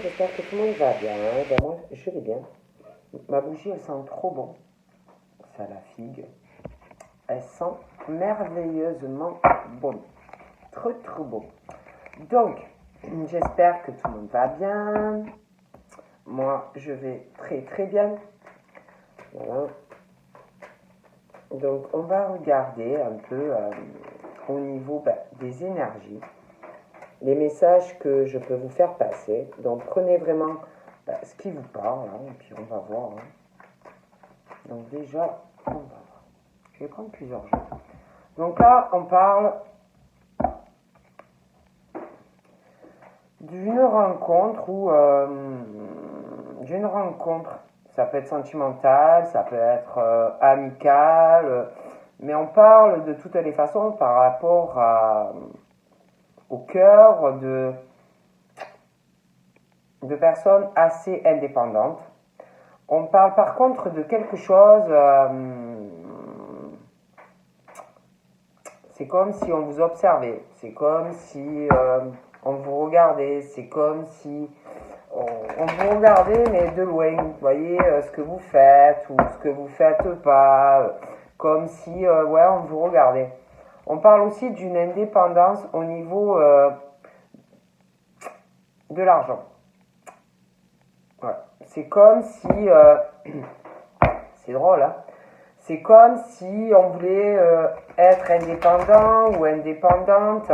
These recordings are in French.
j'espère que tout le monde va bien. Ben moi, je vais bien. Ma bougie, elle sent trop bon. Ça, la figue. Elle sent merveilleusement bon. Trop, trop bon. Donc, j'espère que tout le monde va bien. Moi, je vais très, très bien. Voilà. Donc, on va regarder un peu au niveau des énergies, les messages que je peux vous faire passer. Donc, prenez vraiment ce qui vous parle, hein, et puis on va voir. Hein. Donc, déjà, on va voir. Je vais prendre plusieurs jeux. Donc là, on parle d'une rencontre ou d'une rencontre. Ça peut être sentimental, ça peut être amical, mais on parle de toutes les façons par rapport au cœur de personnes assez indépendantes. On parle par contre de quelque chose, c'est comme si on vous observait, c'est comme si on vous regardait, c'est comme si on vous regardait mais de loin, vous voyez ce que vous faites ou ce que vous faites pas, comme si ouais, on vous regardait. On parle aussi d'une indépendance au niveau de l'argent. Ouais. C'est comme si, c'est drôle, hein, c'est comme si on voulait être indépendant ou indépendante.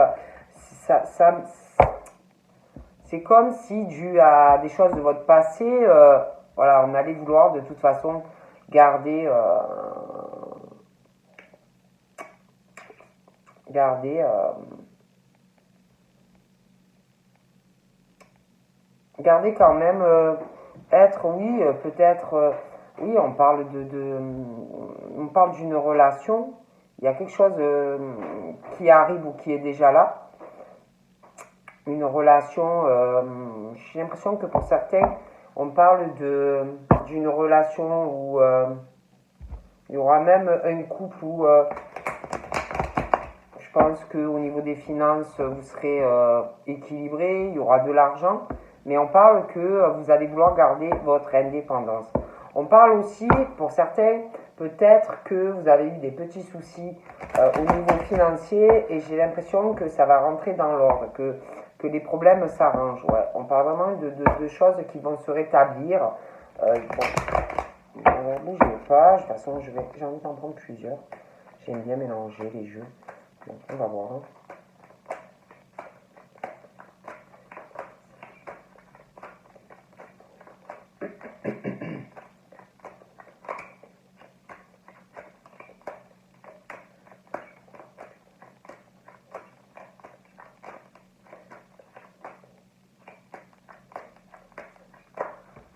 C'est comme si, dû à des choses de votre passé, voilà, on allait vouloir de toute façon garder, garder quand même, être, oui, peut-être, oui, on parle on parle d'une relation. Il y a quelque chose qui arrive ou qui est déjà là. Une relation, j'ai l'impression que pour certains, on parle d'une relation où il y aura même un couple où je pense qu'au niveau des finances, vous serez équilibré, il y aura de l'argent, mais on parle que vous allez vouloir garder votre indépendance. On parle aussi, pour certains, peut-être que vous avez eu des petits soucis au niveau financier et j'ai l'impression que ça va rentrer dans l'ordre, que les problèmes s'arrangent. Ouais. On parle vraiment de choses qui vont se rétablir. Bon, bougez pas, de toute façon j'ai envie d'en prendre plusieurs. J'aime bien mélanger les jeux. Bon, on va voir. Hein.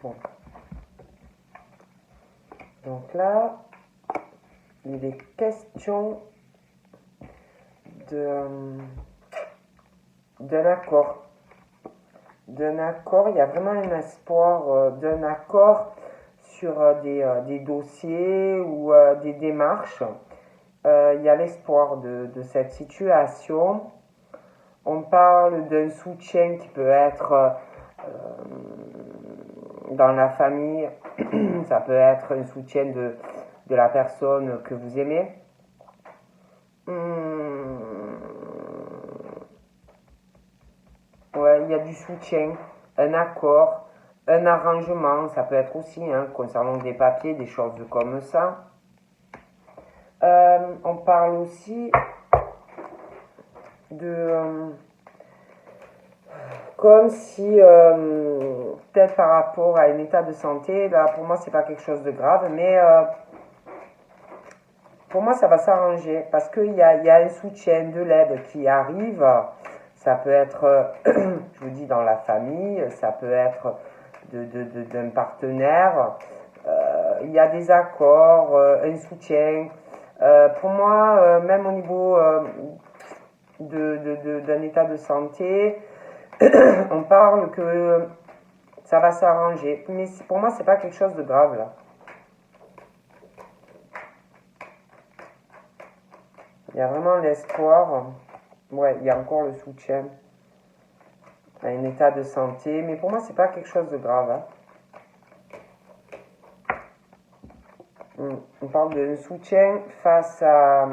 Bon. Donc là, il est question d'un accord. D'un accord, il y a vraiment un espoir d'un accord sur des dossiers ou des démarches. Il y a l'espoir de cette situation. On parle d'un soutien qui peut être dans la famille, ça peut être un soutien de la personne que vous aimez. Ouais, il y a du soutien, un accord, un arrangement, ça peut être aussi concernant des papiers, des choses comme ça. On parle aussi de comme si peut-être par rapport à un état de santé, là pour moi c'est pas quelque chose de grave, mais pour moi ça va s'arranger parce qu'il y a un soutien, de l'aide qui arrive. Ça peut être, je vous dis, dans la famille, ça peut être d'un partenaire. Il y a des accords, un soutien. Pour moi, même au niveau d'un état de santé, on parle que ça va s'arranger. Mais pour moi, c'est pas quelque chose de grave là. Il y a vraiment l'espoir. Ouais, il y a encore le soutien. un état de santé, mais pour moi, c'est pas quelque chose de grave. Hein. On parle d'un soutien face à...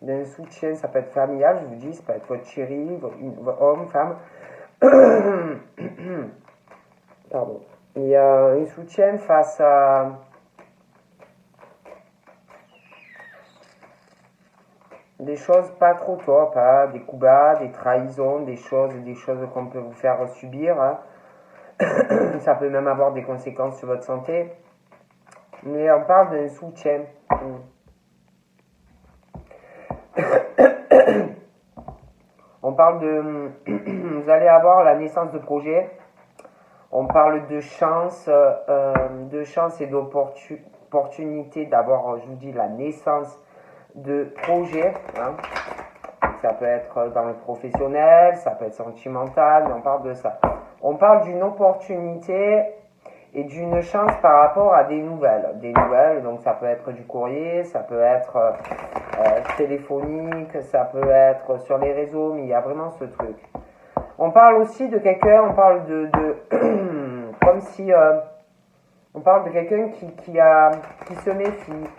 D'un soutien, ça peut être familial, je vous dis, ça peut être votre chéri, votre homme, femme. Pardon. Il y a un soutien face à... des choses pas trop top, hein, des coups bas, des trahisons, des choses qu'on peut vous faire subir. Hein. Ça peut même avoir des conséquences sur votre santé. Mais on parle d'un soutien. On parle de... Vous allez avoir la naissance de projets. On parle de chance et d'opportunité d'avoir, je vous dis, la naissance de projets. Hein. Ça peut être dans le professionnel, ça peut être sentimental, mais on parle de ça. On parle d'une opportunité et d'une chance par rapport à des nouvelles. Des nouvelles, donc ça peut être du courrier, ça peut être téléphonique, ça peut être sur les réseaux, mais il y a vraiment ce truc. On parle aussi de quelqu'un, on parle de comme si on parle de quelqu'un qui se méfie,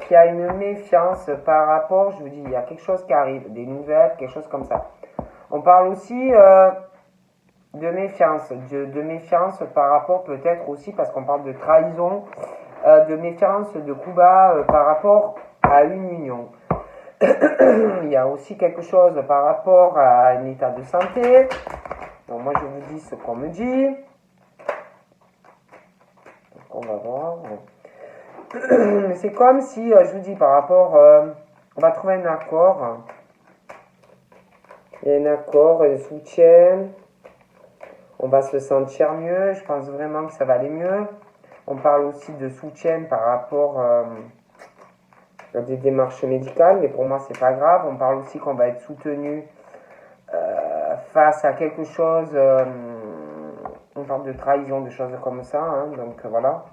qui a une méfiance par rapport, je vous dis, il y a quelque chose qui arrive, des nouvelles, quelque chose comme ça. On parle aussi de méfiance, de méfiance par rapport peut-être aussi, parce qu'on parle de trahison, de méfiance, de coup bas par rapport à une union. Il y a aussi quelque chose par rapport à un état de santé. Donc moi je vous dis ce qu'on me dit. Donc on va voir. C'est comme si, je vous dis par rapport, on va trouver un accord. Il y a un accord, un soutien. On va se sentir mieux. Je pense vraiment que ça va aller mieux. On parle aussi de soutien par rapport à des démarches médicales, mais pour moi c'est pas grave. On parle aussi qu'on va être soutenu face à quelque chose. On parle de trahison, de choses comme ça. Hein, donc voilà.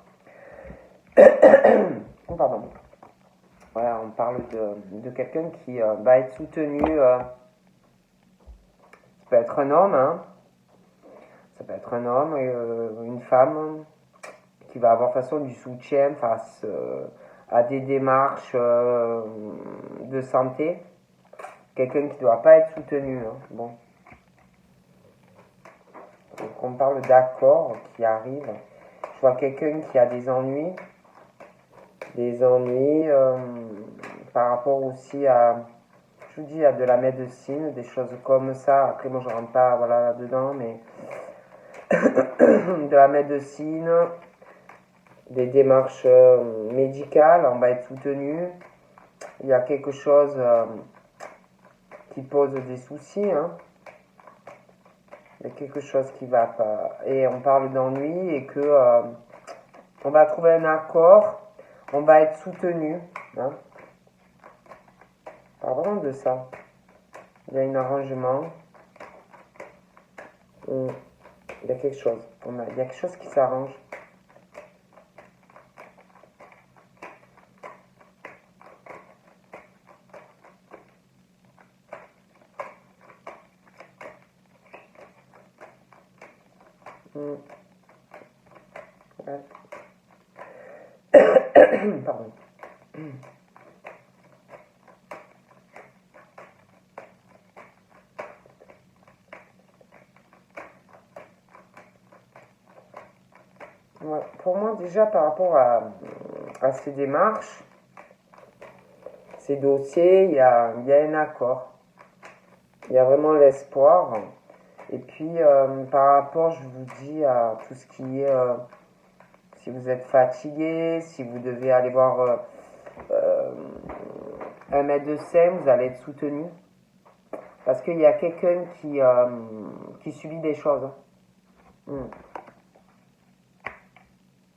Pardon. Voilà, on parle de quelqu'un qui va être soutenu. Ça peut être un homme, hein. Ça peut être un homme, une femme qui va avoir façon du soutien face à des démarches de santé. Quelqu'un qui ne doit pas être soutenu. Hein. Bon. Donc on parle d'accords qui arrivent. Je vois quelqu'un qui a des ennuis. Des ennuis par rapport aussi à, je vous dis, à de la médecine, des choses comme ça. Après, moi, je ne rentre pas voilà, là-dedans, mais de la médecine, des démarches médicales, on va être soutenu. Il y a quelque chose qui pose des soucis. Hein. Il y a quelque chose qui ne va pas. Et on parle d'ennui et que on va trouver un accord. On va être soutenu. Hein. Parlons de ça. Il y a un arrangement. Il y a quelque chose. Il y a quelque chose qui s'arrange. Ouais. Pardon. Ouais. Pour moi, déjà, par rapport à ces démarches, ces dossiers, il y a un accord. Il y a vraiment l'espoir. Et puis, par rapport, je vous dis, à tout ce qui est... si vous êtes fatigué, si vous devez aller voir un médecin, vous allez être soutenu. Parce qu'il y a quelqu'un qui subit des choses.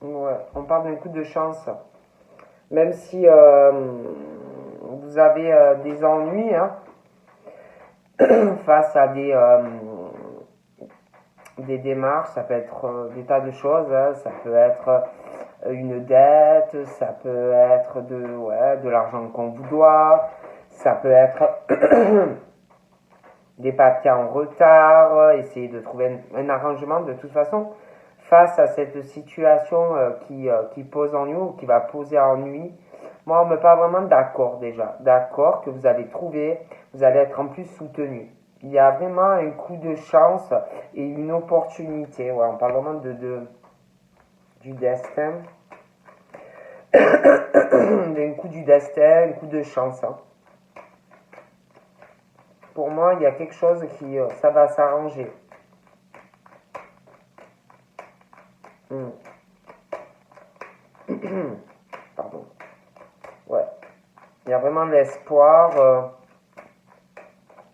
Ouais, on parle d'un coup de chance. Même si vous avez des ennuis hein, face à des démarches, ça peut être des tas de choses. Hein, ça peut être une dette, ça peut être de l'argent qu'on vous doit, ça peut être des papiers en retard, essayer de trouver un arrangement de toute façon face à cette situation qui pose ennui ou qui va poser ennui. Moi, on me parle vraiment d'accord déjà, d'accord que vous allez trouver, vous allez être en plus soutenu. Il y a vraiment un coup de chance et une opportunité. Ouais, on parle vraiment du destin, d'un coup du destin, un coup de chance. Hein. Pour moi, il y a quelque chose qui, ça va s'arranger. Pardon. Ouais. Il y a vraiment l'espoir.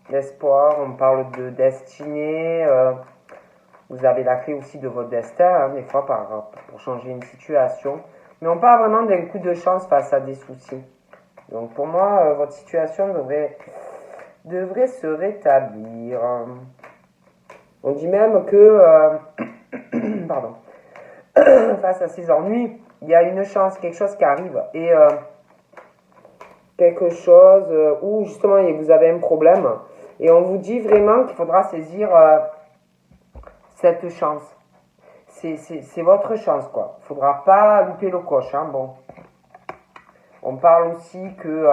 L'espoir, on parle de destinée. Vous avez la clé aussi de votre destin, hein, des fois, pour changer une situation. Mais on parle vraiment d'un coup de chance face à des soucis. Donc pour moi, votre situation devrait se rétablir. On dit même que, pardon, face à ces ennuis, il y a une chance, quelque chose qui arrive. Et quelque chose où justement vous avez un problème. Et on vous dit vraiment qu'il faudra saisir cette chance. C'est votre chance, quoi. Il ne faudra pas louper le coche. Hein, bon. On parle aussi que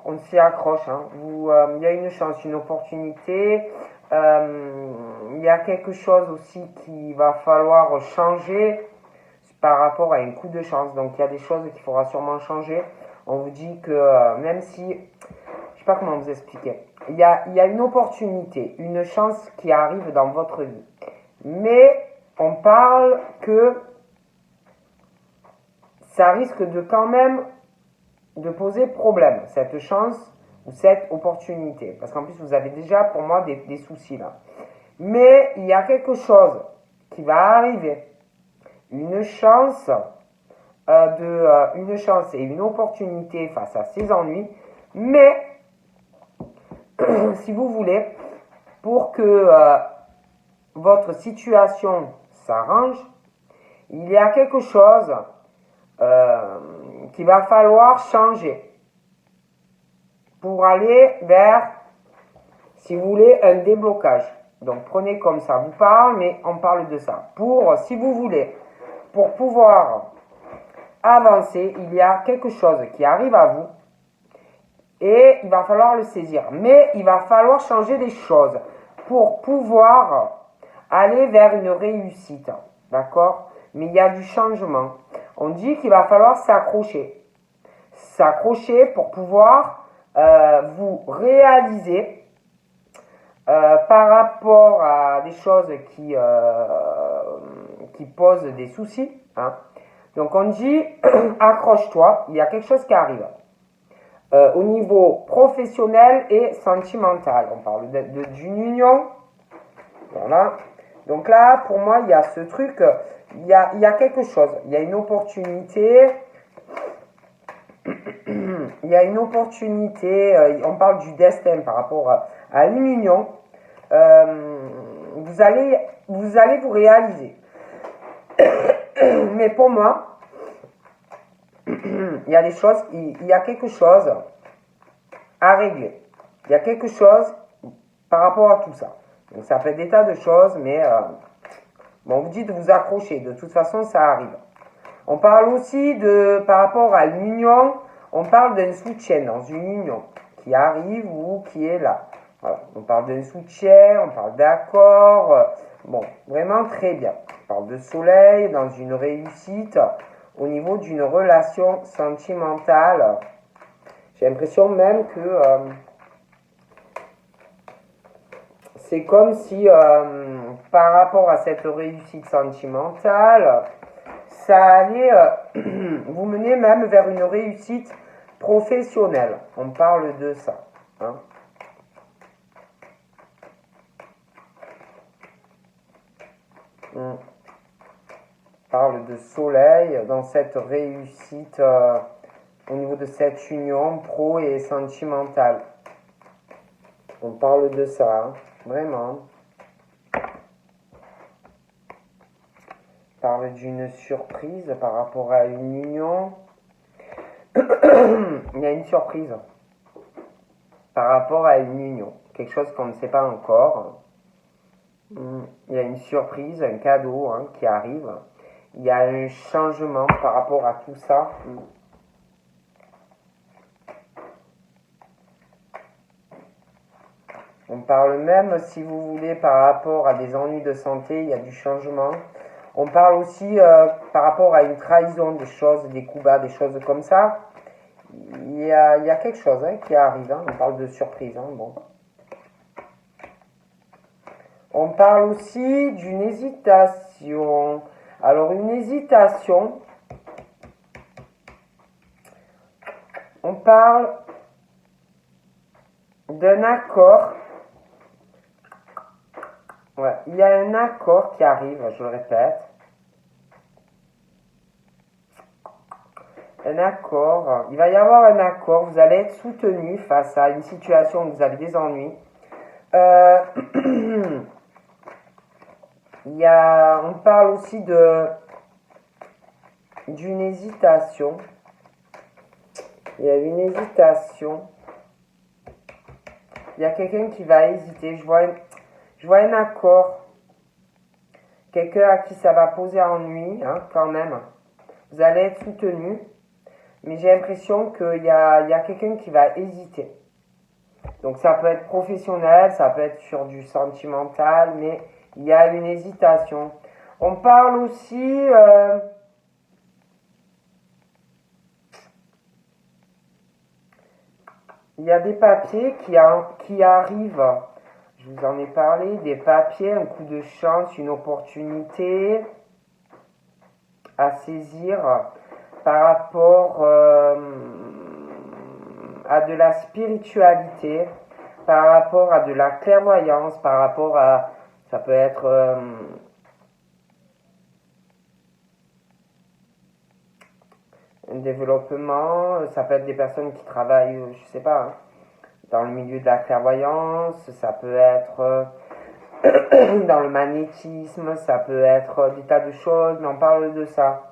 on s'y accroche. Hein. Il y a une chance, une opportunité. Il y a quelque chose aussi qu'il va falloir changer par rapport à un coup de chance. Donc il y a des choses qu'il faudra sûrement changer. On vous dit que même si, je ne sais pas comment vous expliquer, il y a une opportunité, une chance qui arrive dans votre vie. Mais on parle que ça risque de quand même de poser problème, cette chance ou cette opportunité. Parce qu'en plus, vous avez déjà pour moi des soucis là. Mais il y a quelque chose qui va arriver. Une chance, une chance et une opportunité face à ces ennuis. Mais, si vous voulez, pour que votre situation s'arrange, il y a quelque chose qu'il va falloir changer pour aller vers, si vous voulez, un déblocage. Donc prenez comme ça vous parle, mais on parle de ça. Pour, si vous voulez, pour pouvoir avancer, il y a quelque chose qui arrive à vous et il va falloir le saisir. Mais il va falloir changer des choses pour pouvoir aller vers une réussite. D'accord? Mais il y a du changement. On dit qu'il va falloir s'accrocher. S'accrocher pour pouvoir vous réaliser par rapport à des choses qui posent des soucis. Hein. Donc on dit accroche-toi, il y a quelque chose qui arrive. Au niveau professionnel et sentimental. On parle d'une union. Voilà. Donc là, pour moi, il y a ce truc, il y a quelque chose, il y a une opportunité, il y a une opportunité, on parle du destin par rapport à une union, vous allez vous réaliser. Mais pour moi, il y a des choses, il y a quelque chose à régler. Il y a quelque chose par rapport à tout ça. Donc ça fait des tas de choses, mais bon, on vous dit de vous accrocher. De toute façon, ça arrive. On parle aussi par rapport à une union, on parle d'un soutien dans une union qui arrive ou qui est là. Voilà. On parle d'un soutien, on parle d'accord. Bon, vraiment très bien. On parle de soleil dans une réussite au niveau d'une relation sentimentale. J'ai l'impression même que c'est comme si par rapport à cette réussite sentimentale, ça allait vous mener même vers une réussite professionnelle. On parle de ça. Hein. On parle de soleil dans cette réussite au niveau de cette union pro et sentimentale. On parle de ça, hein, vraiment. On parle d'une surprise par rapport à une union. Il y a une surprise. par rapport à une union, quelque chose qu'on ne sait pas encore. Il y a une surprise, un cadeau qui arrive. Il y a un changement par rapport à tout ça. On parle même, si vous voulez, par rapport à des ennuis de santé, il y a du changement. On parle aussi par rapport à une trahison, des choses, des coups bas, des choses comme ça. Il y a quelque chose qui arrive. On parle de surprise. Bon. On parle aussi d'une hésitation. Alors, une hésitation, on parle d'un accord. Ouais, il y a un accord qui arrive, je le répète. Un accord. Il va y avoir un accord. Vous allez être soutenu face à une situation où vous avez des ennuis. On parle aussi d'une hésitation. Il y a une hésitation. Il y a quelqu'un qui va hésiter. Je vois un accord. Quelqu'un à qui ça va poser ennui, quand même. Vous allez être soutenu. Mais j'ai l'impression qu'il y a quelqu'un qui va hésiter. Donc ça peut être professionnel, ça peut être sur du sentimental, mais il y a une hésitation. On parle aussi... il y a des papiers qui arrivent. Je vous en ai parlé, des papiers, un coup de chance, une opportunité à saisir par rapport à de la spiritualité, par rapport à de la clairvoyance, par rapport à... Ça peut être... un développement, ça peut être des personnes qui travaillent, je sais pas, dans le milieu de la clairvoyance, ça peut être dans le magnétisme, ça peut être des tas de choses, mais on parle de ça.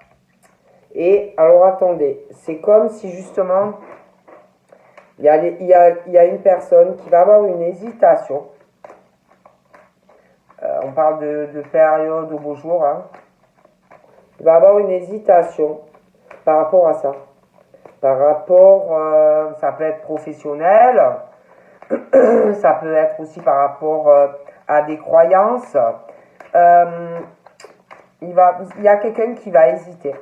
Et alors attendez, c'est comme si justement il y a une personne qui va avoir une hésitation. On parle de période au beau jour. Il va avoir une hésitation par rapport à ça. Par rapport, ça peut être professionnel, ça peut être aussi par rapport à des croyances. Il y a quelqu'un qui va hésiter.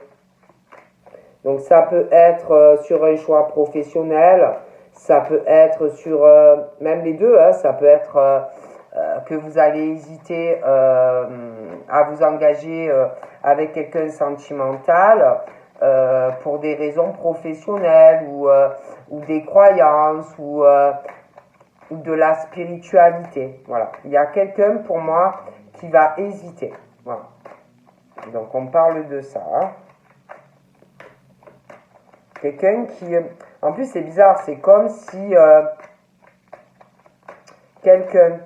Donc ça peut être sur un choix professionnel, ça peut être sur même les deux, ça peut être que vous allez hésiter à vous engager avec quelqu'un de sentimental pour des raisons professionnelles ou des croyances ou de la spiritualité. Voilà. Il y a quelqu'un pour moi qui va hésiter. Voilà. Donc on parle de ça. Quelqu'un qui... En plus, c'est bizarre, c'est comme si quelqu'un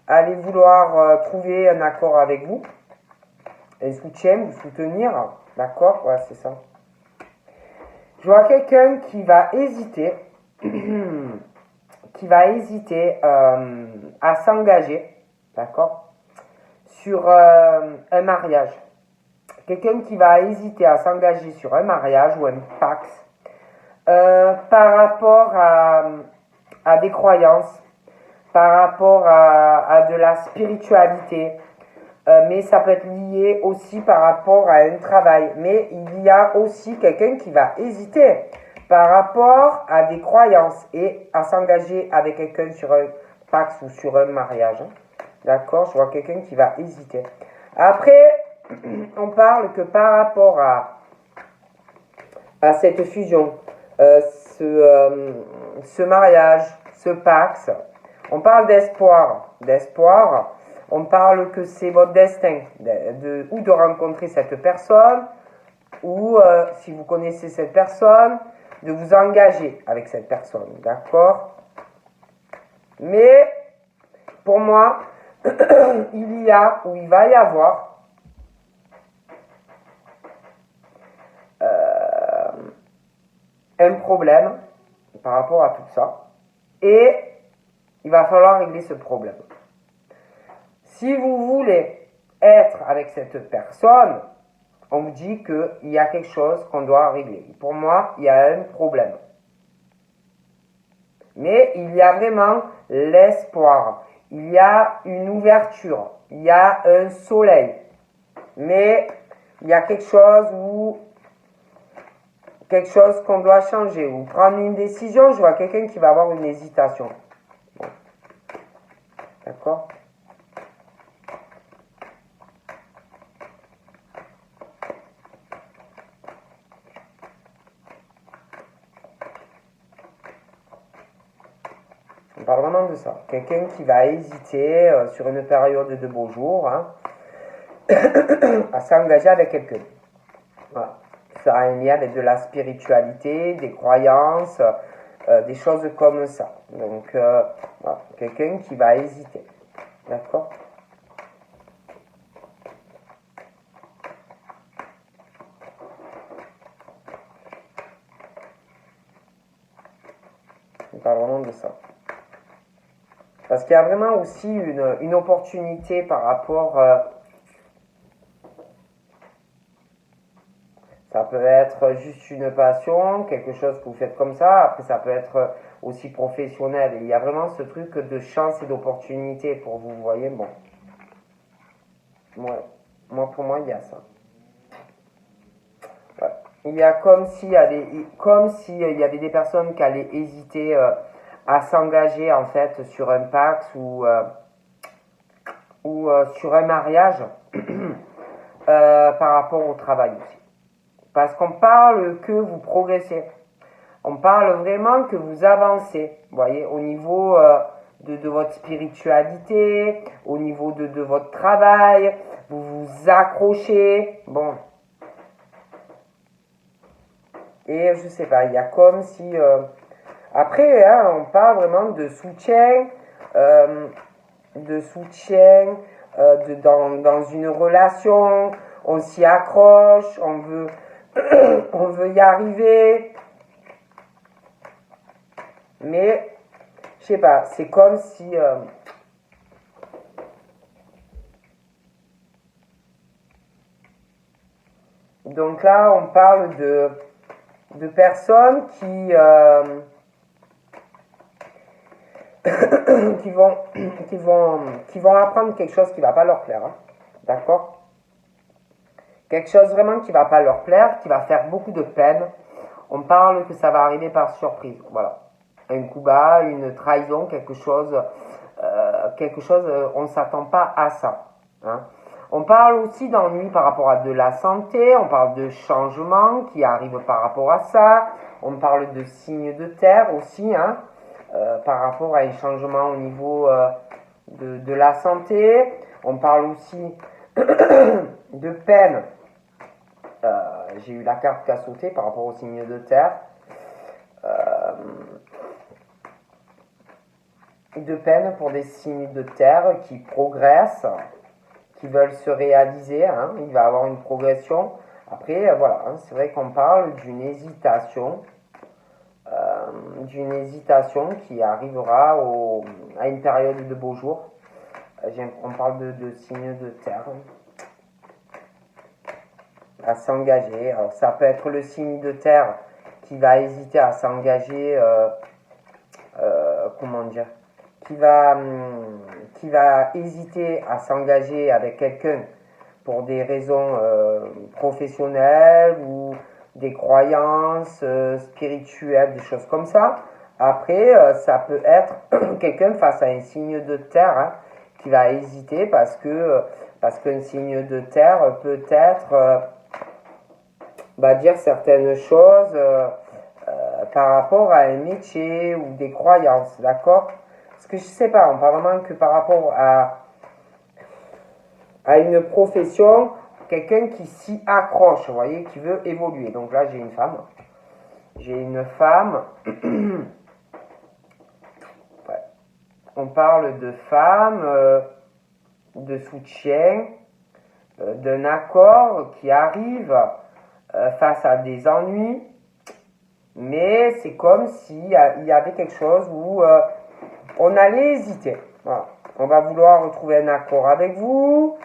allait vouloir trouver un accord avec vous, un soutien, vous soutenir, d'accord? Ouais, c'est ça. Je vois quelqu'un qui va hésiter, à s'engager, d'accord? Sur un mariage. Quelqu'un qui va hésiter à s'engager sur un mariage ou un pacte par rapport à des croyances, par rapport à de la spiritualité, mais ça peut être lié aussi par rapport à un travail. Mais il y a aussi quelqu'un qui va hésiter par rapport à des croyances et à s'engager avec quelqu'un sur un pacte ou sur un mariage. D'accord? Je vois quelqu'un qui va hésiter. Après, on parle que par rapport à cette fusion, ce mariage, ce pacte, on parle d'espoir. D'espoir, on parle que c'est votre destin ou de rencontrer cette personne, ou si vous connaissez cette personne, de vous engager avec cette personne. D'accord? Mais, pour moi, il va y avoir un problème par rapport à tout ça. et il va falloir régler ce problème. Si vous voulez être avec cette personne, on vous dit qu'il y a quelque chose qu'on doit régler. Pour moi, il y a un problème. Mais il y a vraiment l'espoir. Il y a une ouverture. Il y a un soleil. Mais il y a quelque chose qu'on doit changer ou prendre une décision. Je vois quelqu'un qui va avoir une hésitation. Bon. D'accord ? On parle vraiment de ça. Quelqu'un qui va hésiter sur une période de beaux jours à s'engager avec quelqu'un. Voilà. Ça a un lien avec de la spiritualité, des croyances, des choses comme ça. Donc, voilà. Quelqu'un qui va hésiter. D'accord ? On parle vraiment de ça. Parce qu'il y a vraiment aussi une opportunité par rapport... ça peut être juste une passion, quelque chose que vous faites comme ça. Après, ça peut être aussi professionnel. Et il y a vraiment ce truc de chance et d'opportunité pour vous, vous voyez. Bon. Ouais. Pour moi, il y a ça. Ouais. Il y a comme s'il y avait des personnes qui allaient hésiter à s'engager en fait sur un Pacs ou sur un mariage par rapport au travail aussi. Parce qu'on parle que vous progressez. On parle vraiment que vous avancez. Vous voyez, au niveau de votre spiritualité, au niveau de votre travail, vous vous accrochez. Bon. Et je sais pas, il y a comme si... Après, hein, on parle vraiment de soutien, dans une relation, on s'y accroche, on veut y arriver. Mais, je sais pas, c'est comme si... donc là, on parle de personnes qui vont apprendre quelque chose qui va pas leur plaire. Hein. D'accord ? Quelque chose vraiment qui va pas leur plaire, qui va faire beaucoup de peine. On parle que ça va arriver par surprise. Voilà. Un coup bas, une trahison, quelque chose, on ne s'attend pas à ça. Hein. On parle aussi d'ennui par rapport à de la santé, on parle de changements qui arrivent par rapport à ça, on parle de signes de terre aussi, hein, par rapport à un changement au niveau de la santé. On parle aussi de peine. J'ai eu la carte qui a sauté par rapport aux signes de terre. De peine pour des signes de terre qui progressent, qui veulent se réaliser. Hein. Il va y avoir une progression. Après, voilà, hein, c'est vrai qu'on parle d'une hésitation qui arrivera à une période de beaux jours. On parle de signes de terre. À s'engager. Alors, ça peut être le signe de terre qui va hésiter à s'engager, comment dire, qui va hésiter à s'engager avec quelqu'un pour des raisons professionnelles ou des croyances spirituelles, des choses comme ça. Après, ça peut être quelqu'un face à un signe de terre hein, qui va hésiter parce qu'un signe de terre peut être dire certaines choses par rapport à un métier ou des croyances, d'accord ? Parce que je sais pas, on parle vraiment que par rapport à une profession, quelqu'un qui s'y accroche, vous voyez, qui veut évoluer. Donc là, j'ai une femme. Ouais. On parle de femme, de soutien, d'un accord qui arrive face à des ennuis. Mais c'est comme s'il y avait quelque chose où on allait hésiter. Voilà. On va vouloir retrouver un accord avec vous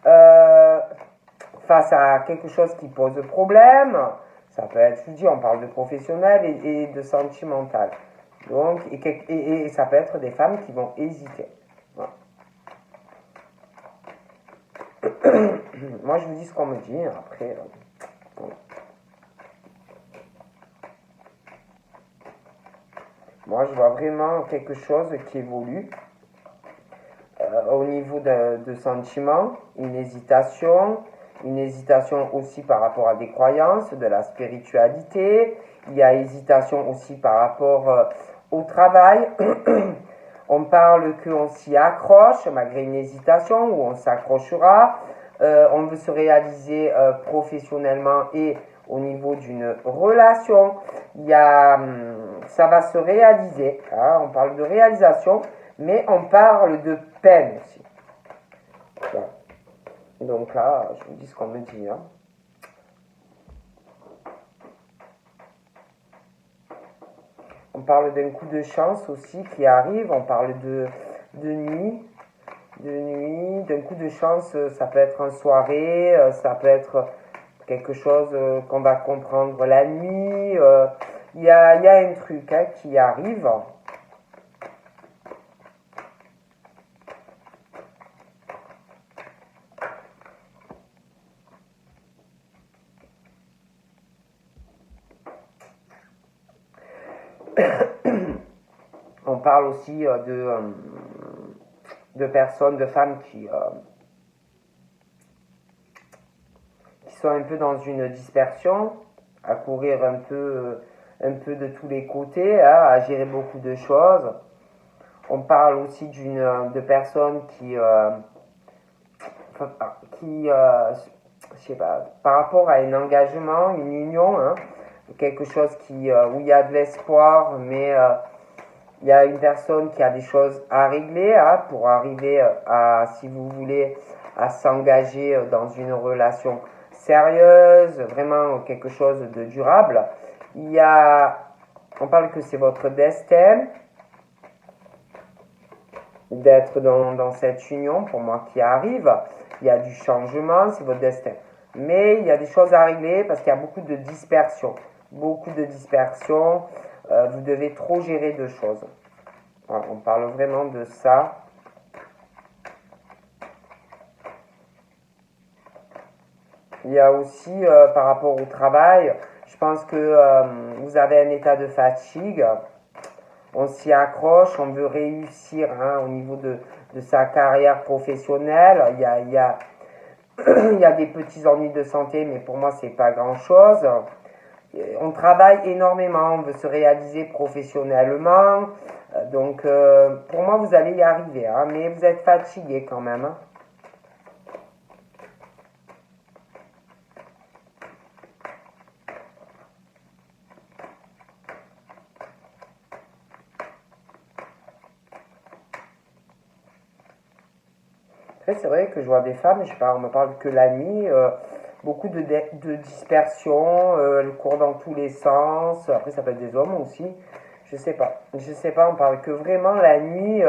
face à quelque chose qui pose problème. Ça peut être, je vous dis, on parle de professionnel et de sentimental. Donc, et ça peut être des femmes qui vont hésiter. Voilà. Moi, je vous dis ce qu'on me dit. Après, voilà. Moi, je vois vraiment quelque chose qui évolue au niveau de sentiments, une hésitation aussi par rapport à des croyances, de la spiritualité. Il y a hésitation aussi par rapport au travail. On parle qu'on s'y accroche malgré une hésitation ou on s'accrochera. On veut se réaliser professionnellement et au niveau d'une relation. Ça va se réaliser. Hein, on parle de réalisation, mais on parle de peine aussi. Voilà. Donc là, je vous dis ce qu'on me dit. Hein. On parle d'un coup de chance aussi qui arrive. On parle de nuit. D'un coup de chance, ça peut être en soirée, ça peut être quelque chose qu'on va comprendre la nuit. Il y a un truc qui arrive. On parle aussi de personnes, de femmes qui sont un peu dans une dispersion, à courir un peu de tous les côtés, hein, à gérer beaucoup de choses. On parle aussi de personnes qui je sais pas, par rapport à un engagement, une union, hein, quelque chose où il y a de l'espoir, mais il y a une personne qui a des choses à régler hein, pour arriver si vous voulez, à s'engager dans une relation sérieuse, vraiment quelque chose de durable. On parle que c'est votre destin d'être dans cette union, pour moi, qui arrive. Il y a du changement, c'est votre destin. Mais il y a des choses à régler parce qu'il y a beaucoup de dispersion. Beaucoup de dispersion. Vous devez trop gérer de choses. Voilà, on parle vraiment de ça. Il y a aussi, par rapport au travail, je pense que vous avez un état de fatigue. On s'y accroche, on veut réussir hein, au niveau de sa carrière professionnelle. Il y a des petits ennuis de santé, mais pour moi, c'est pas grand-chose. On travaille énormément, on veut se réaliser professionnellement. Donc, pour moi, vous allez y arriver, hein, mais vous êtes fatigué quand même. Hein. Après, c'est vrai que je vois des femmes, on me parle que la nuit, beaucoup de dispersion, elles courent dans tous les sens. Après, ça peut être des hommes aussi. Je sais pas, on parle que vraiment la nuit,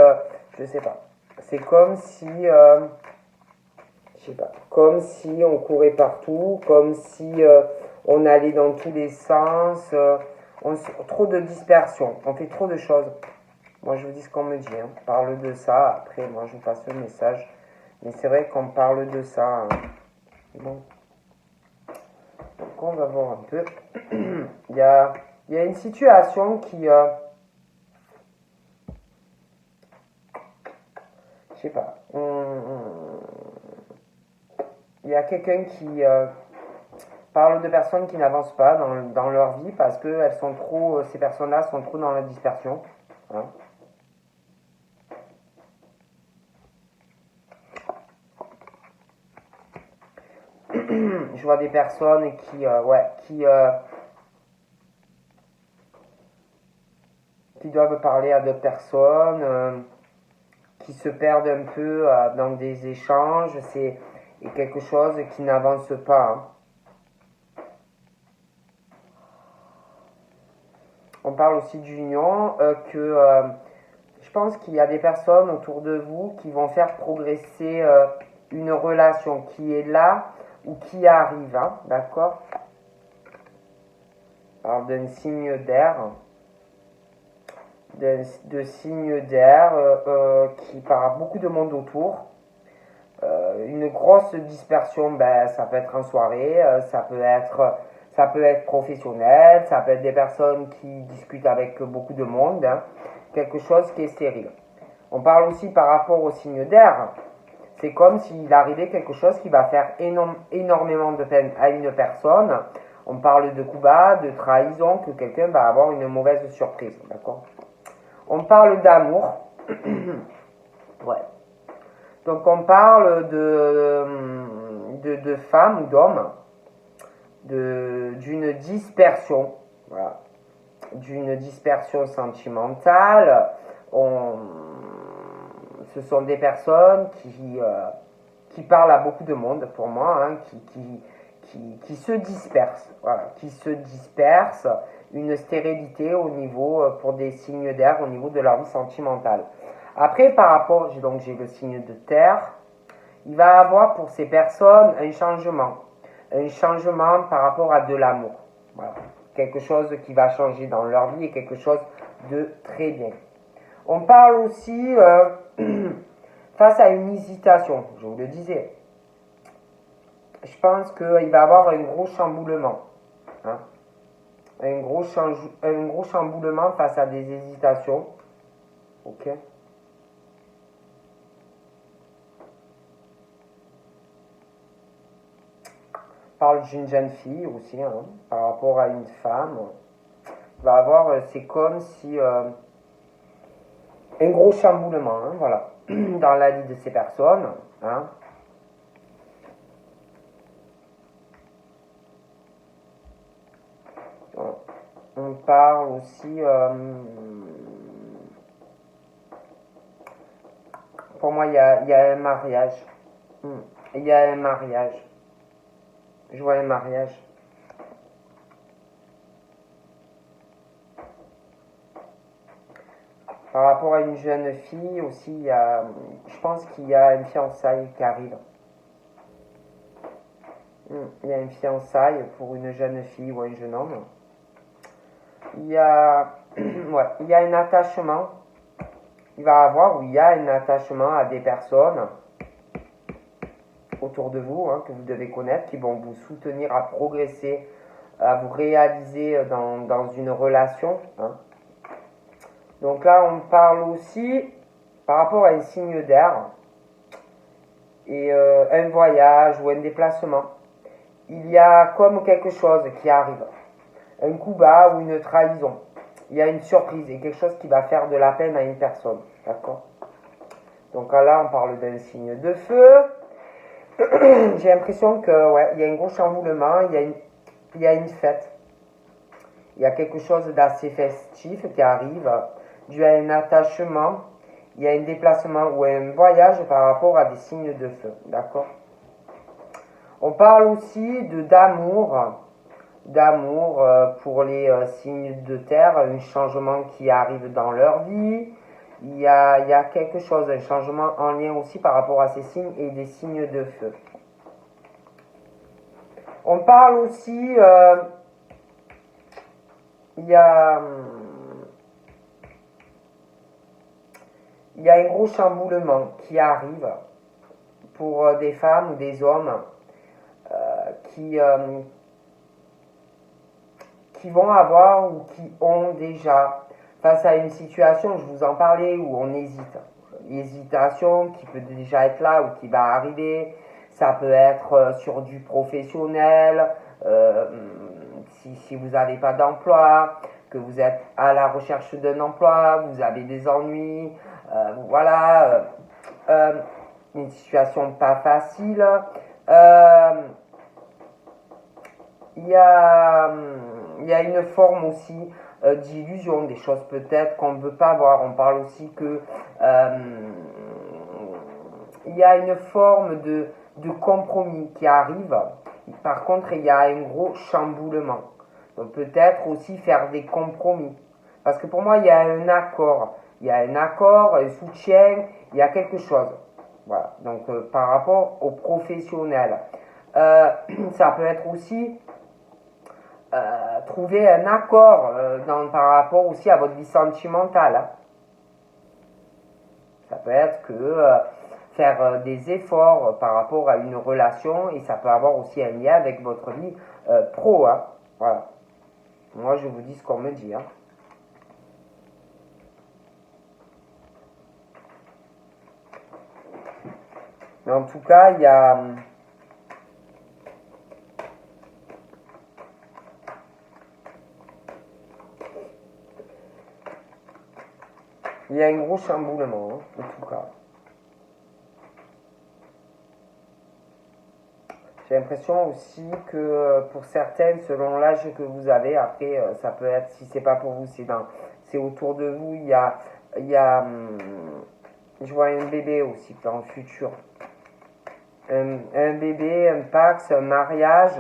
je sais pas. C'est comme si, je sais pas, comme si on courait partout, comme si on allait dans tous les sens, trop de dispersion, on fait trop de choses. Moi, je vous dis ce qu'on me dit, hein. On parle de ça, après, moi, je vous passe le message. Mais c'est vrai qu'on parle de ça. Hein. Bon. Donc, on va voir un peu. il y a une situation qui... je sais pas. Il y a quelqu'un qui parle de personnes qui n'avancent pas dans leur vie parce que elles sont trop, ces personnes-là sont trop dans la dispersion. Hein. Je vois des personnes qui doivent parler à d'autres personnes, qui se perdent un peu dans des échanges. C'est quelque chose qui n'avance pas. Hein. On parle aussi d'union, je pense qu'il y a des personnes autour de vous qui vont faire progresser une relation qui est là ou qui arrive, hein, d'accord? On parle d'un signe d'air, de signes d'air qui par beaucoup de monde autour. Une grosse dispersion, ben, ça peut être en soirée, ça peut être professionnel, ça peut être des personnes qui discutent avec beaucoup de monde, hein, quelque chose qui est stérile. On parle aussi par rapport au signe d'air, c'est comme s'il arrivait quelque chose qui va faire énormément de peine à une personne. On parle de coup bas, de trahison, que quelqu'un va avoir une mauvaise surprise, d'accord? On parle d'amour, ouais. Donc on parle de femmes ou d'hommes, d'une dispersion, voilà, d'une dispersion sentimentale. Ce sont des personnes qui parlent à beaucoup de monde, pour moi, hein, qui se dispersent, voilà, qui se dispersent, une stérilité au niveau, pour des signes d'air, au niveau de leur vie sentimentale. Après, par rapport, donc j'ai le signe de terre, il va avoir pour ces personnes un changement par rapport à de l'amour. Voilà. Quelque chose qui va changer dans leur vie et quelque chose de très bien. On parle aussi face à une hésitation, je vous le disais. Je pense qu'il va y avoir un gros chamboulement. Hein. Un gros chamboulement face à des hésitations. Ok. Parle d'une jeune fille aussi, hein, par rapport à une femme. Il va avoir, c'est comme si un gros chamboulement, hein, voilà, dans la vie de ces personnes. Hein. On parle aussi, pour moi, il y a un mariage. Il y a un mariage. Je vois un mariage. Par rapport à une jeune fille aussi, je pense qu'il y a une fiançaille qui arrive. Il y a une fiançaille pour une jeune fille ou un jeune homme. Il y a un attachement. Il va avoir, ou il y a un attachement à des personnes autour de vous, hein, que vous devez connaître, qui vont vous soutenir à progresser, à vous réaliser dans une relation. Hein. Donc là, on parle aussi par rapport à un signe d'air et un voyage ou un déplacement. Il y a comme quelque chose qui arrive, un coup bas ou une trahison. Il y a une surprise et quelque chose qui va faire de la peine à une personne. D'accord? Donc là, on parle d'un signe de feu. J'ai l'impression que ouais, il y a un gros chamboulement, il y a une fête. Il y a quelque chose d'assez festif qui arrive, dû à un attachement, il y a un déplacement ou un voyage par rapport à des signes de feu. D'accord? On parle aussi d'amour pour les signes de terre, un changement qui arrive dans leur vie. Il y a quelque chose, un changement en lien aussi par rapport à ces signes et des signes de feu. On parle aussi, il y a un gros chamboulement qui arrive pour des femmes ou des hommes qui vont avoir ou qui ont déjà face à une situation, je vous en parlais, où on hésite. L'hésitation qui peut déjà être là ou qui va arriver, ça peut être sur du professionnel, si vous n'avez pas d'emploi, que vous êtes à la recherche d'un emploi, vous avez des ennuis, voilà, une situation pas facile. Il y a une forme aussi d'illusion, des choses peut-être qu'on ne veut pas voir. On parle aussi que il y a une forme de compromis qui arrive. Par contre, il y a un gros chamboulement. Donc peut-être aussi faire des compromis. Parce que pour moi, il y a un accord. Il y a un accord, un soutien, il y a quelque chose. Voilà. Donc, par rapport aux professionnels. Ça peut être aussi trouver un accord par rapport aussi à votre vie sentimentale. Hein. Ça peut être que faire des efforts par rapport à une relation et ça peut avoir aussi un lien avec votre vie pro. Hein. Voilà. Moi, je vous dis ce qu'on me dit. Hein. Mais en tout cas, il y a un gros chamboulement, hein, en tout cas. J'ai l'impression aussi que pour certaines, selon l'âge que vous avez, après, ça peut être, si c'est pas pour vous, c'est autour de vous, je vois un bébé aussi dans le futur. Un bébé, un pax, un mariage.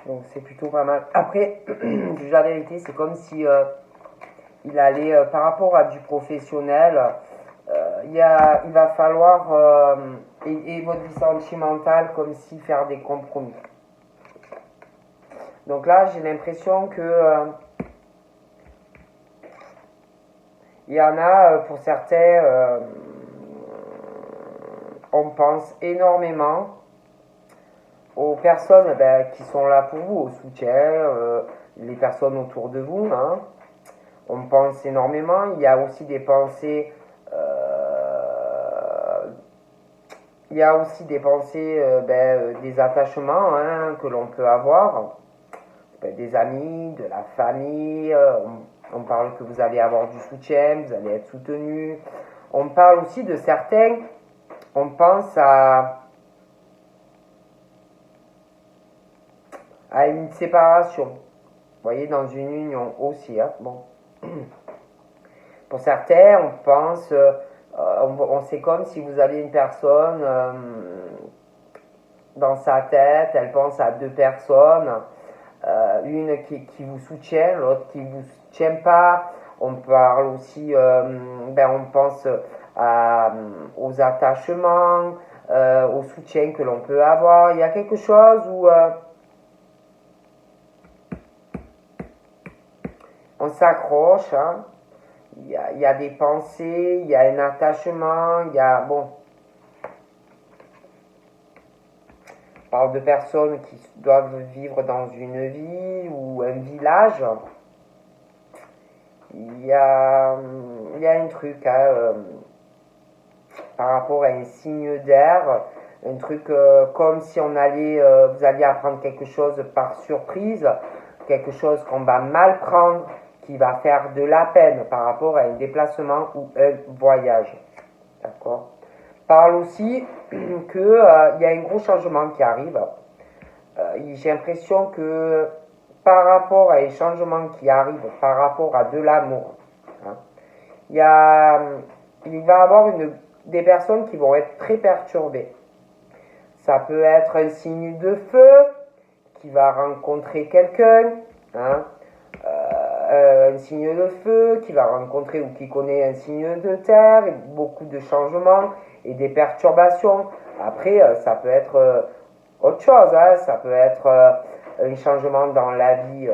Donc c'est plutôt pas mal. Après, la vérité, c'est comme si il allait, par rapport à du professionnel, il va falloir, et votre vie sentimentale, comme si faire des compromis. Donc là, j'ai l'impression que il y en a, pour certains, on pense énormément aux personnes qui sont là pour vous, au soutien, les personnes autour de vous. Hein. On pense énormément. Il y a aussi des pensées, des attachements hein, que l'on peut avoir, des amis, de la famille. On parle que vous allez avoir du soutien, vous allez être soutenu. On parle aussi de certains. On pense à une séparation. Vous voyez, dans une union aussi. Hein, bon. Pour certains, on pense, c'est comme si vous aviez une personne dans sa tête, elle pense à deux personnes, une qui vous soutient, l'autre qui ne vous soutient pas. On parle aussi, on pense aux attachements, au soutien que l'on peut avoir. Il y a quelque chose où on s'accroche, hein. Il y a des pensées, il y a un attachement, il y a, bon, on parle de personnes qui doivent vivre dans une ville ou un village. Il y a un truc, hein, par rapport à un signe d'air, un truc comme si vous alliez apprendre quelque chose par surprise, quelque chose qu'on va mal prendre, qui va faire de la peine par rapport à un déplacement ou un voyage. D'accord ? Parle aussi qu'il y a un gros changement qui arrive. J'ai l'impression que par rapport à un changement qui arrive, par rapport à de l'amour, hein, il va y avoir des personnes qui vont être très perturbées. Ça peut être un signe de feu qui va rencontrer quelqu'un, hein, un signe de feu qui va rencontrer ou qui connaît un signe de terre, et beaucoup de changements et des perturbations. Après, ça peut être autre chose, hein, ça peut être un changement dans la vie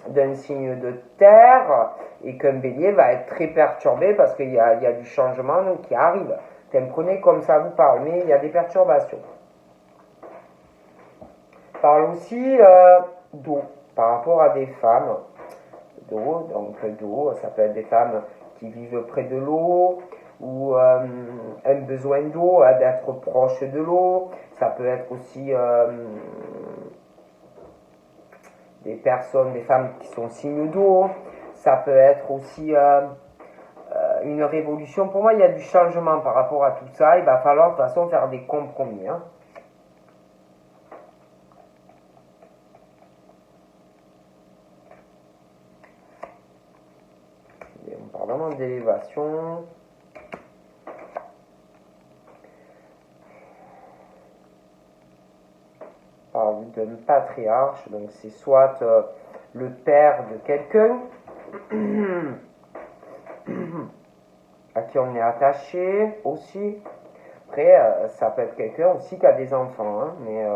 d'un signe de terre et qu'un bélier va être très perturbé parce qu'il y a du changement qui arrive. Comprenez comme ça vous parle, mais il y a des perturbations. Parle aussi d'eau par rapport à des femmes. D'eau, ça peut être des femmes qui vivent près de l'eau ou un besoin d'eau, d'être proche de l'eau. Ça peut être aussi des femmes qui sont signes d'eau. ça peut être aussi une révolution. Pour moi, il y a du changement par rapport à tout ça. Il va falloir de toute façon faire des compromis. Hein. Et on parle vraiment d'élévation. On parle d'un patriarche, donc c'est soit le père de quelqu'un à qui on est attaché aussi. Après, ça peut être quelqu'un aussi qui a des enfants, hein, mais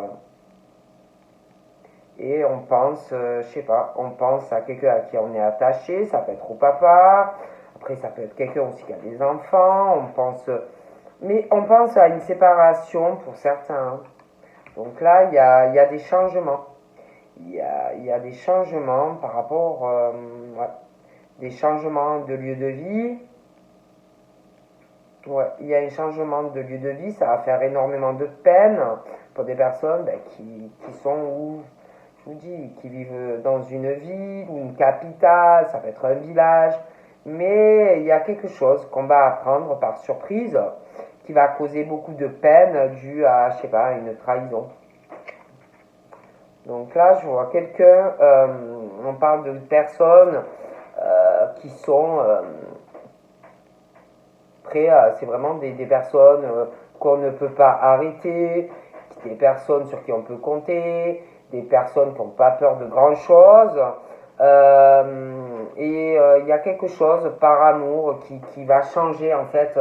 et on pense, je sais pas, on pense à quelqu'un à qui on est attaché, ça peut être au papa. Après, ça peut être quelqu'un aussi qui a des enfants. On pense, mais on pense à une séparation pour certains. Hein. Donc là, il y a des changements. Il y a des changements par rapport, ouais, des changements de lieu de vie. Ouais, il y a un changement de lieu de vie, ça va faire énormément de peine pour des personnes qui sont où, je vous dis, qui vivent dans une ville ou une capitale, ça peut être un village, mais il y a quelque chose qu'on va apprendre par surprise qui va causer beaucoup de peine due à, je sais pas, une trahison. Donc là, je vois quelqu'un, on parle de personnes qui sont prêts à, c'est vraiment des personnes qu'on ne peut pas arrêter, des personnes sur qui on peut compter, des personnes qui n'ont pas peur de grand chose. Et il y a quelque chose par amour qui va changer en fait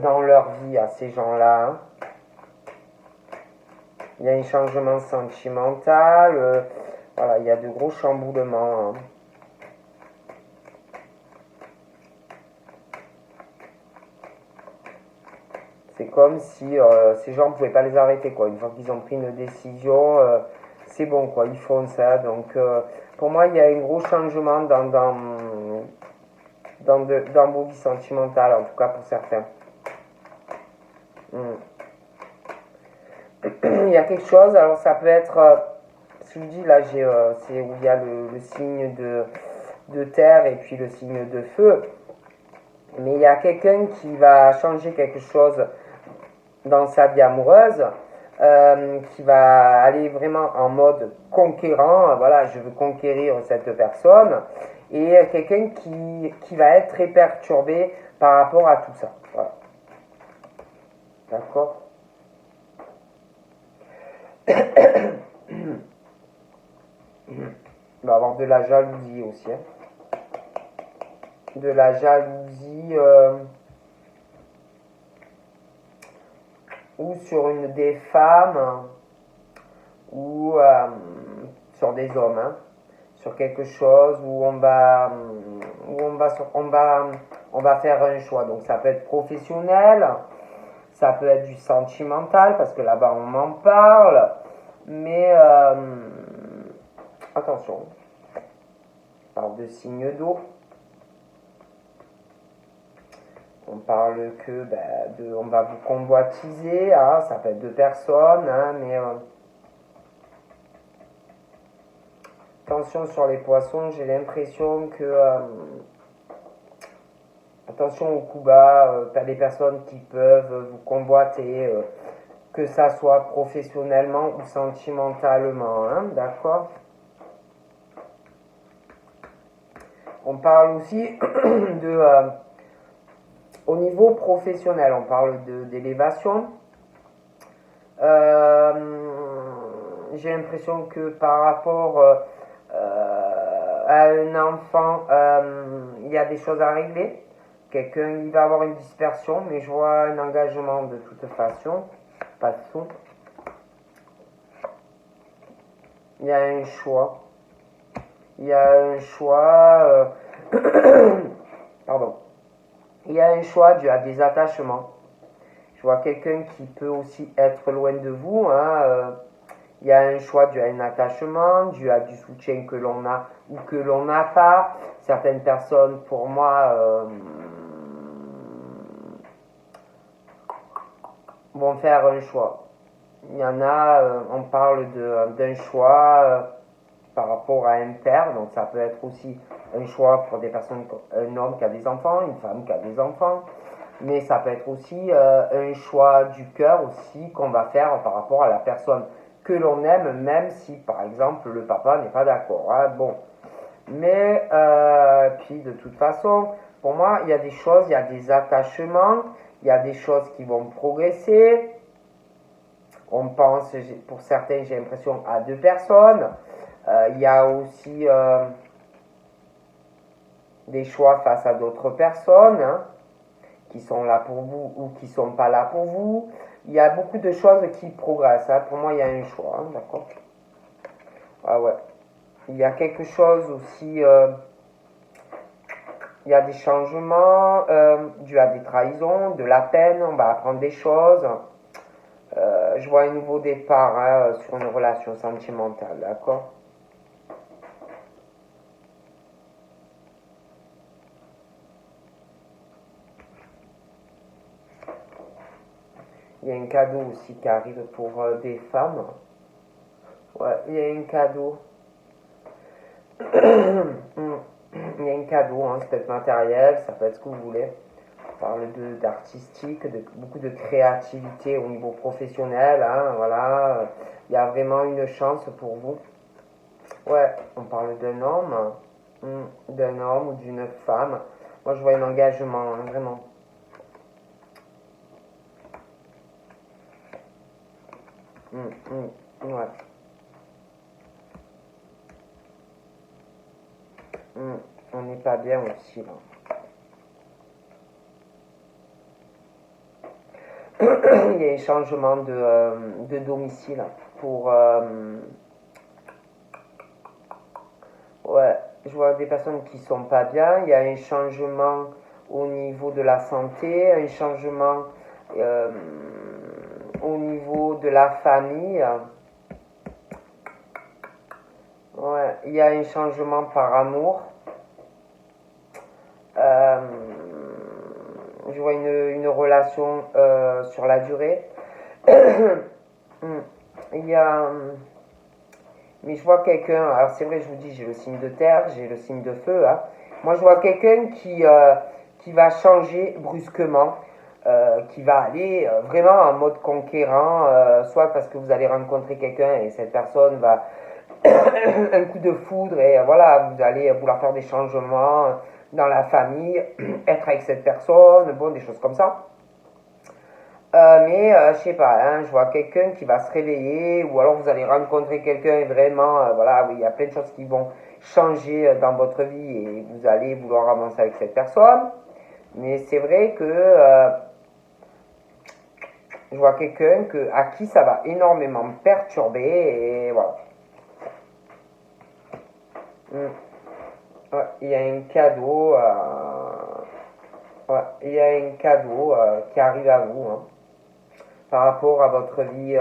dans leur vie à ces gens-là. Hein. Il y a un changement sentimental, voilà, il y a de gros chamboulements. Hein. C'est comme si ces gens ne pouvaient pas les arrêter, quoi. Une fois qu'ils ont pris une décision, c'est bon, quoi. Ils font ça. Donc, pour moi, il y a un gros changement dans vos vies sentimentales, en tout cas pour certains. Il y a quelque chose, alors ça peut être, je vous dis là, c'est où il y a le signe de terre et puis le signe de feu. Mais il y a quelqu'un qui va changer quelque chose dans sa vie amoureuse, qui va aller vraiment en mode conquérant, voilà, je veux conquérir cette personne, et quelqu'un qui va être très perturbé par rapport à tout ça. Voilà. D'accord. Il va avoir de la jalousie aussi. Hein. De la jalousie ou sur une des femmes ou sur des hommes. Hein. Sur quelque chose où on va faire un choix. Donc ça peut être professionnel, ça peut être du sentimental parce que là-bas on m'en parle, mais attention, on parle de signes d'eau. On parle que on va vous convoitiser, hein, ça peut être deux personnes, hein, mais attention sur les poissons, j'ai l'impression que attention au coup bas, t'as des personnes qui peuvent vous convoiter, que ça soit professionnellement ou sentimentalement, hein, d'accord. On parle aussi de au niveau professionnel, on parle d'élévation. J'ai l'impression que par rapport à un enfant, il y a des choses à régler. Quelqu'un, il va avoir une dispersion, mais je vois un engagement de toute façon. Il y a un choix. Il y a un choix. Pardon. Il y a un choix dû à des attachements. Je vois quelqu'un qui peut aussi être loin de vous. Hein, il y a un choix dû à un attachement, dû à du soutien que l'on a ou que l'on n'a pas. Certaines personnes, pour moi, vont faire un choix. Il y en a, on parle d'un choix par rapport à un père. Donc ça peut être aussi un choix pour des personnes, un homme qui a des enfants, une femme qui a des enfants. Mais ça peut être aussi un choix du cœur aussi qu'on va faire par rapport à la personne que l'on aime, même si par exemple le papa n'est pas d'accord. Hein. Bon. Mais puis de toute façon, pour moi, il y a des choses, il y a des attachements, il y a des choses qui vont progresser. On pense, pour certains, j'ai l'impression, à deux personnes. Il y a aussi des choix face à d'autres personnes hein, qui sont là pour vous ou qui ne sont pas là pour vous. Il y a beaucoup de choses qui progressent. Hein. Pour moi, il y a un choix, hein, d'accord? Ah ouais. Il y a quelque chose aussi, il y a des changements dus à des trahisons, de la peine, on va apprendre des choses. Je vois un nouveau départ hein, sur une relation sentimentale, d'accord? Il y a un cadeau aussi qui arrive pour des femmes. Ouais, il y a un cadeau. Il y a un cadeau, hein, ça peut être matériel, ça peut être ce que vous voulez. On parle d'artistique, de beaucoup de créativité au niveau professionnel, hein, voilà. Il y a vraiment une chance pour vous. Ouais, on parle d'un homme ou d'une femme. Moi, je vois un engagement, hein, vraiment. Ouais. On n'est pas bien aussi, là. Il y a un changement de domicile pour... ouais, je vois des personnes qui sont pas bien. Il y a un changement au niveau de la santé, un changement au niveau de la famille. Ouais, il y a un changement par amour. Je vois une relation sur la durée. Il y a... Mais je vois quelqu'un, alors c'est vrai, je vous dis, j'ai le signe de terre, j'ai le signe de feu. Hein. Moi, je vois quelqu'un qui va changer brusquement, qui va aller vraiment en mode conquérant, soit parce que vous allez rencontrer quelqu'un et cette personne va un coup de foudre et voilà, vous allez vouloir faire des changements dans la famille, être avec cette personne, bon, des choses comme ça. Mais je sais pas, hein, je vois quelqu'un qui va se réveiller, ou alors vous allez rencontrer quelqu'un et vraiment, voilà, oui, il y a plein de choses qui vont changer dans votre vie et vous allez vouloir avancer avec cette personne. Mais c'est vrai que je vois quelqu'un à qui ça va énormément perturber et voilà. Ouais, il y a un cadeau, ouais, il y a un cadeau qui arrive à vous. Hein. Par rapport à votre vie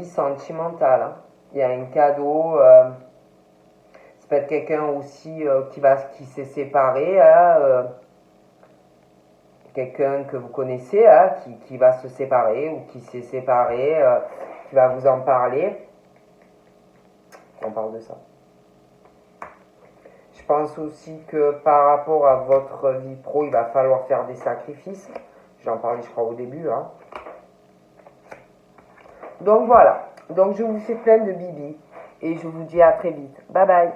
sentimentale. Hein. Il y a un cadeau, ça peut être quelqu'un aussi qui s'est séparé, hein, quelqu'un que vous connaissez hein, qui va se séparer ou qui s'est séparé, qui va vous en parler. On parle de ça. Je pense aussi que par rapport à votre vie pro, il va falloir faire des sacrifices. J'en parlais, je crois, au début. Hein. Donc voilà. Donc je vous fais plein de bibis. Et je vous dis à très vite. Bye bye.